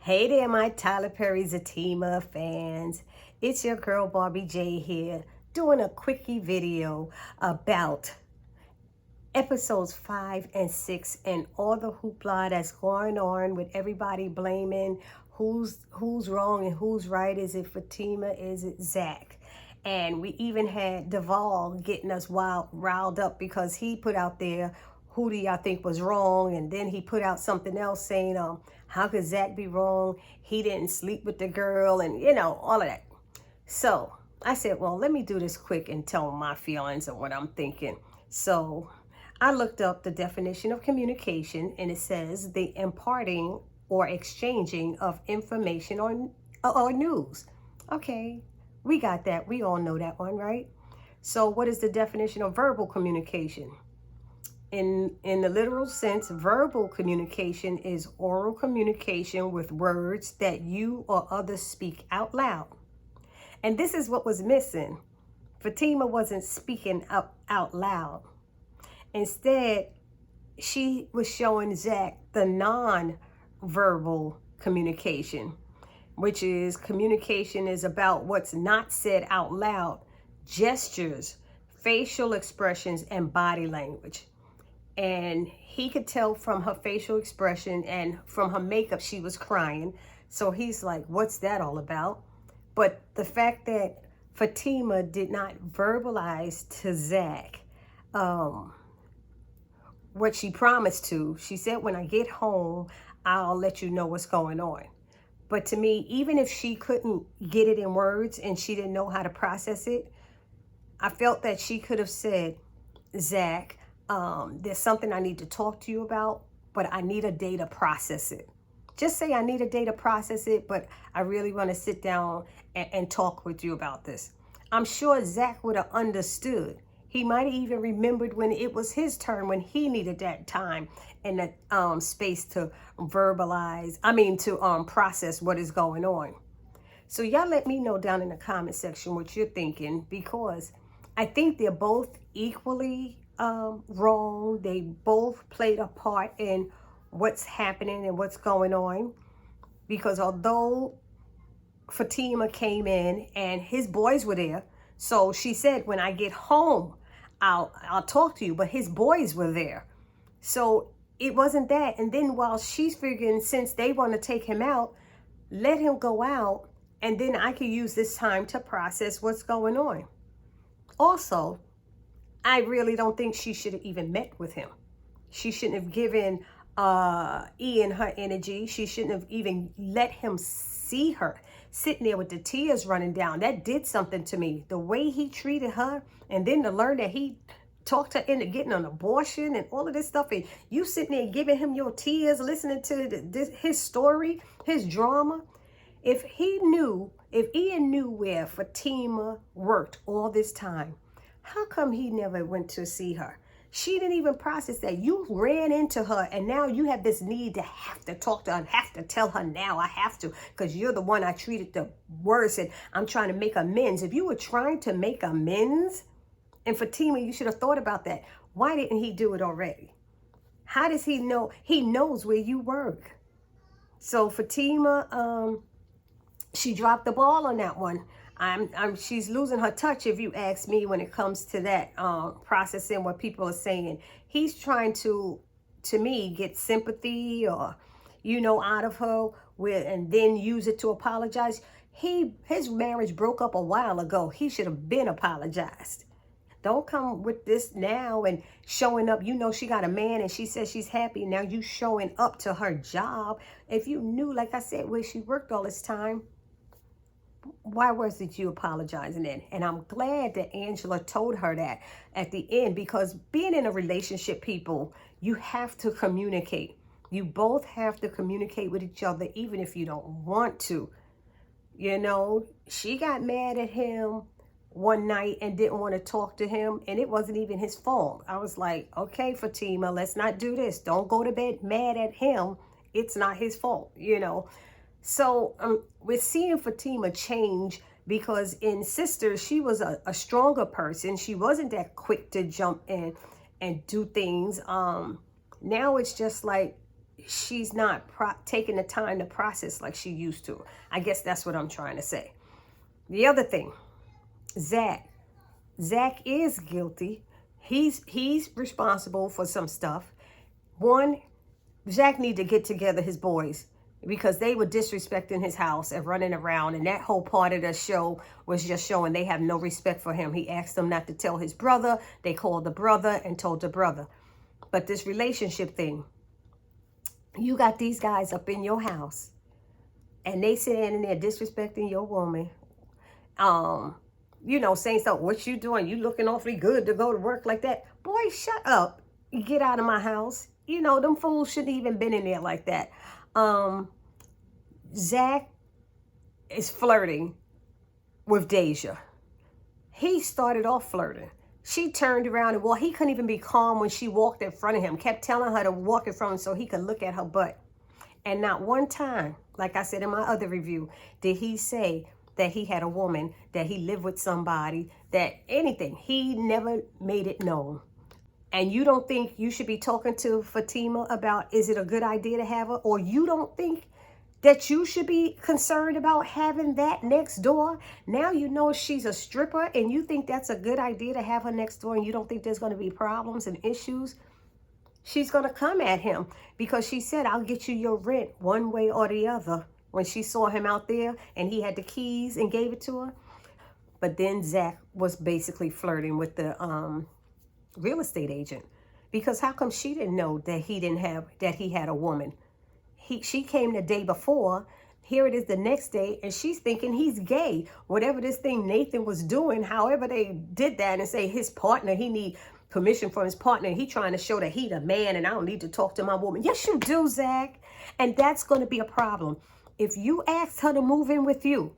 Hey there, my Tyler Perry ZATIMA fans. It's your girl Barbie J here, doing a quickie video about episodes 5 and 6 and all the hoopla that's going on with everybody blaming who's wrong and who's right. Is it Fatima? Is it ZAC? And we even had Duvall getting us riled up because he put out there, who do y'all think was wrong? And then he put out something else saying, how could ZAC be wrong? He didn't sleep with the girl, and all of that. So I said, well, let me do this quick and tell my feelings and what I'm thinking. So I looked up the definition of communication, and it says the imparting or exchanging of information or news. Okay, we got that. We all know that one, right? So what is the definition of verbal communication? In the literal sense, verbal communication is oral communication with words that you or others speak out loud. And this is what was missing. Fatima wasn't speaking out loud. Instead, she was showing ZAC the non-verbal communication, which is communication is about what's not said out loud, gestures, facial expressions, and body language. And he could tell from her facial expression and from her makeup she was crying. So he's like, what's that all about? But the fact that Fatima did not verbalize to ZAC what she promised to. She said, when I get home, I'll let you know what's going on. But to me, even if she couldn't get it in words and she didn't know how to process it, I felt that she could have said, ZAC, there's something I need to talk to you about, but I need a day to process it. Just say I need a day to process it, but I really want to sit down and talk with you about this. I'm sure ZAC would have understood. He might have even remembered when it was his turn, when he needed that time and that space to process what is going on. So y'all let me know down in the comment section what you're thinking, because I think they're both equally wrong. They both played a part in what's happening and what's going on, because although Fatima came in and his boys were there, so she said, when I get home, I'll talk to you, but his boys were there. So it wasn't that. And then while she's figuring, since they want to take him out, let him go out, and then I can use this time to process what's going on. Also, I really don't think she should have even met with him. She shouldn't have given Ian her energy. She shouldn't have even let him see her sitting there with the tears running down. That did something to me. The way he treated her, and then to learn that he talked her into getting an abortion and all of this stuff, and you sitting there giving him your tears, listening to his story, his drama. If Ian knew where Fatima worked all this time, how come he never went to see her? She didn't even process that. You ran into her, and now you have this need to have to talk to her, have to tell her now. I have to, because you're the one I treated the worst, and I'm trying to make amends. If you were trying to make amends, and Fatima, you should have thought about that. Why didn't he do it already? How does he know? He knows where you work. So Fatima, she dropped the ball on that one. She's losing her touch, if you ask me, when it comes to that processing what people are saying. He's trying to me, get sympathy or, out of her and then use it to apologize. His marriage broke up a while ago. He should have been apologized. Don't come with this now and showing up. She got a man and she says she's happy. Now you showing up to her job. If you knew, like I said, where she worked all this time, why wasn't you apologizing then? And I'm glad that Angela told her that at the end, because being in a relationship, people, you have to communicate. You both have to communicate with each other, even if you don't want to. She got mad at him one night and didn't want to talk to him, and it wasn't even his fault. I was like, okay, Fatima, let's not do this. Don't go to bed mad at him. It's not his fault, So we're seeing Fatima change, because in Sisters, she was a stronger person. She wasn't that quick to jump in and do things. Now it's just like she's not taking the time to process like she used to. I guess that's what I'm trying to say. The other thing, ZAC is guilty. He's responsible for some stuff. One, ZAC need to get together his boys, because they were disrespecting his house and running around, and that whole part of the show was just showing they have no respect for him. He asked them not to tell his brother. They called the brother and told the brother. But this relationship thing, you got these guys up in your house and they sitting there disrespecting your woman, you know, saying something, what you doing? You looking awfully good to go to work like that. Boy, shut up. Get out of my house. You know, them fools shouldn't even been in there like that. ZAC is flirting with Deja. He started off flirting. She turned around and, well, he couldn't even be calm when she walked in front of him. Kept telling her to walk in front of him so he could look at her butt. And not one time, like I said in my other review, did he say that he had a woman, that he lived with somebody, that anything. He never made it known. And you don't think you should be talking to Fatima about, is it a good idea to have her? Or you don't think that you should be concerned about having that next door? Now you know she's a stripper and you think that's a good idea to have her next door, and you don't think there's going to be problems and issues? She's going to come at him because she said, I'll get you your rent one way or the other, when she saw him out there and he had the keys and gave it to her. But then ZAC was basically flirting with the real estate agent, because how come she didn't know that he had a woman? She came the day before. Here it is the next day, and she's thinking he's gay. Whatever this thing Nathan was doing, however they did that, and say his partner, he need permission from his partner. He trying to show that he the man and I don't need to talk to my woman. Yes, you do, ZAC. And that's going to be a problem. If you ask her to move in with you,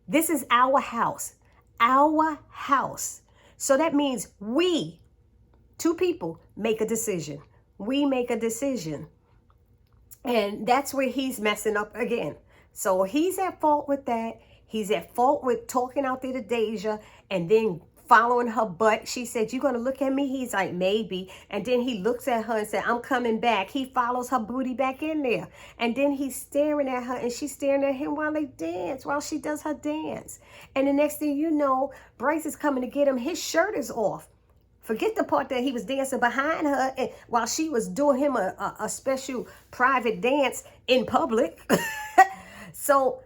this is our house. Our house. So that means we, two people, make a decision. We make a decision. And that's where he's messing up again. So he's at fault with that. He's at fault with talking out there to Deja and then following her butt. She said, you going to look at me? He's like, maybe. And then he looks at her and said, I'm coming back. He follows her booty back in there. And then he's staring at her and she's staring at him while they dance, while she does her dance. And the next thing you know, Bryce is coming to get him. His shirt is off. Forget the part that he was dancing behind her and while she was doing him a special private dance in public. So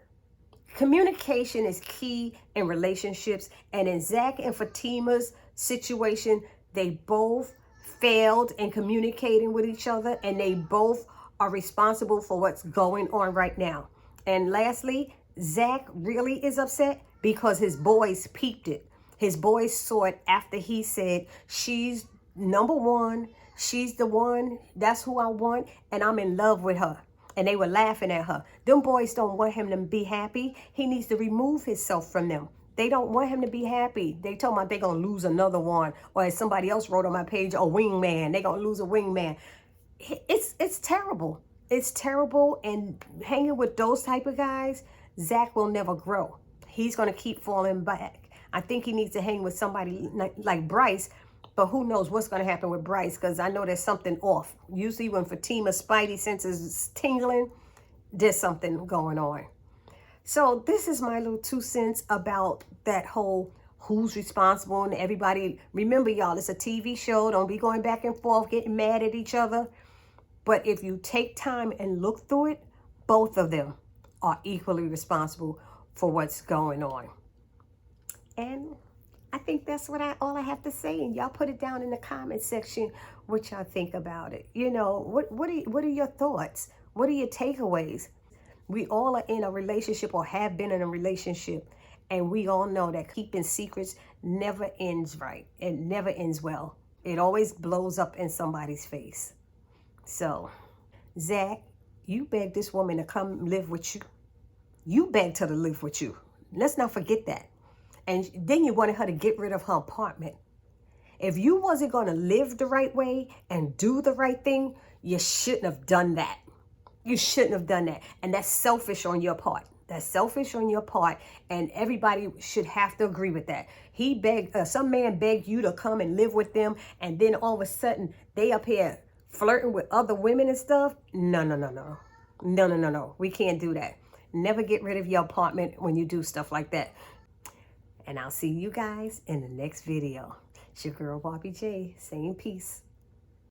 communication is key in relationships. And in ZAC and Fatima's situation, they both failed in communicating with each other, and they both are responsible for what's going on right now. And lastly, ZAC really is upset because his boys peeped it. His boys saw it after he said, she's number one. She's the one. That's who I want. And I'm in love with her. And they were laughing at her. Them boys don't want him to be happy. He needs to remove himself from them. They don't want him to be happy. They told him they're going to lose another one. Or as somebody else wrote on my page, a wingman. They're going to lose a wingman. It's terrible. It's terrible. And hanging with those type of guys, ZAC will never grow. He's going to keep falling back. I think he needs to hang with somebody like Bryce, but who knows what's going to happen with Bryce, because I know there's something off. Usually when Fatima's spidey senses is tingling, there's something going on. So this is my little 2 cents about that whole who's responsible and everybody. Remember, y'all, it's a TV show. Don't be going back and forth, getting mad at each other. But if you take time and look through it, both of them are equally responsible for what's going on. And I think that's all I have to say. And y'all put it down in the comment section what y'all think about it. You know, what are your thoughts? What are your takeaways? We all are in a relationship or have been in a relationship. And we all know that keeping secrets never ends right. It never ends well. It always blows up in somebody's face. So, ZAC, you begged this woman to come live with you. You begged her to live with you. Let's not forget that. And then you wanted her to get rid of her apartment. If you wasn't going to live the right way and do the right thing, you shouldn't have done that. You shouldn't have done that. And that's selfish on your part. That's selfish on your part. And everybody should have to agree with that. Some man begged you to come and live with them. And then all of a sudden, they up here flirting with other women and stuff, no, no, no, no. No, no, no, no. We can't do that. Never get rid of your apartment when you do stuff like that. And I'll see you guys in the next video. It's your girl, Barbie J, saying peace.